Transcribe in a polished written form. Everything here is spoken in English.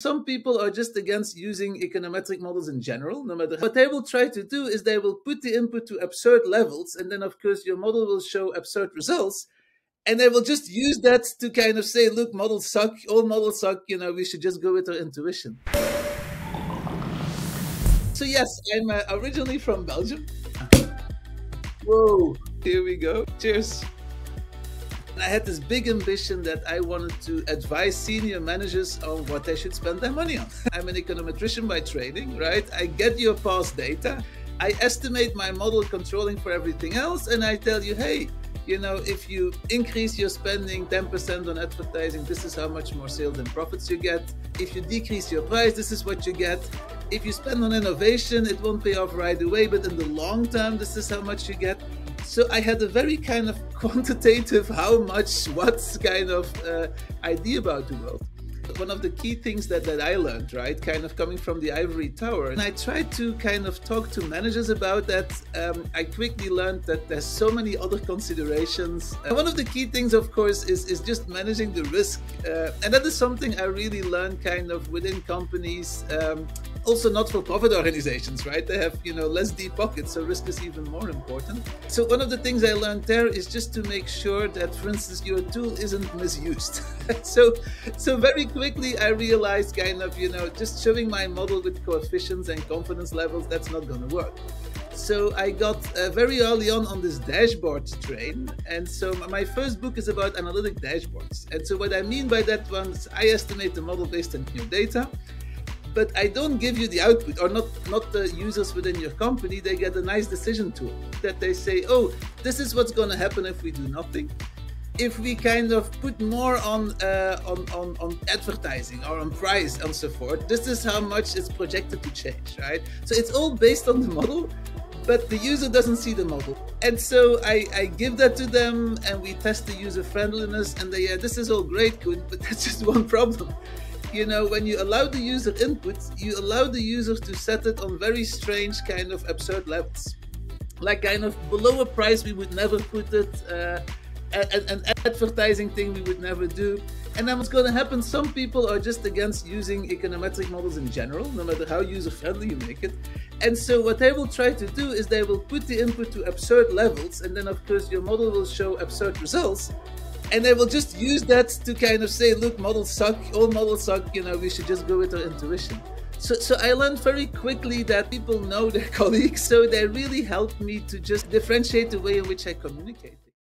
Some people are just against using econometric models in general, no matter what they will try to do is they will put the input to absurd levels, and then of course your model will show absurd results, and they will just use that to kind of say, look, models suck, all models suck, we should just go with our intuition. So yes, I'm originally from Belgium. Whoa, here we go. Cheers. I had this big ambition that I wanted to advise senior managers on what they should spend their money on. I'm an econometrician by training, right? I get your past data, I estimate my model controlling for everything else, and I tell you, hey, if you increase your spending 10% on advertising, this is how much more sales and profits you get. If you decrease your price, this is what you get. If you spend on innovation, it won't pay off right away, but in the long term, this is how much you get. So I had a very kind of quantitative, how much, what kind of idea about the world. One of the key things that I learned, right, kind of coming from the ivory tower, and I tried to kind of talk to managers about that. I quickly learned that there's so many other considerations. One of the key things, of course, is just managing the risk. And that is something I really learned kind of within companies, also not-for-profit organizations, right? They have, less deep pockets, so risk is even more important. So one of the things I learned there is just to make sure that, for instance, your tool isn't misused. So very quickly I realized kind of, just showing my model with coefficients and confidence levels, that's not going to work. So I got very early on this dashboard train. And so my first book is about analytic dashboards. And so what I mean by that one is I estimate the model based on your data, but I don't give you the output, or not the users within your company. They get a nice decision tool that they say, oh, this is what's going to happen if we do nothing. If we kind of put more on advertising or on price and so forth, this is how much it's projected to change, right? So it's all based on the model, but the user doesn't see the model. And so I give that to them, and we test the user friendliness, and they, this is all great, Koen, but that's just one problem. When you allow the user input, you allow the users to set it on very strange kind of absurd levels. Like kind of below a price we would never put it, an advertising thing we would never do. And then what's going to happen, some people are just against using econometric models in general, no matter how user-friendly you make it. And so what they will try to do is they will put the input to absurd levels, and then of course your model will show absurd results. And they will just use that to kind of say, look, models suck, all models suck, we should just go with our intuition. So I learned very quickly that people know their colleagues, so they really helped me to just differentiate the way in which I communicate.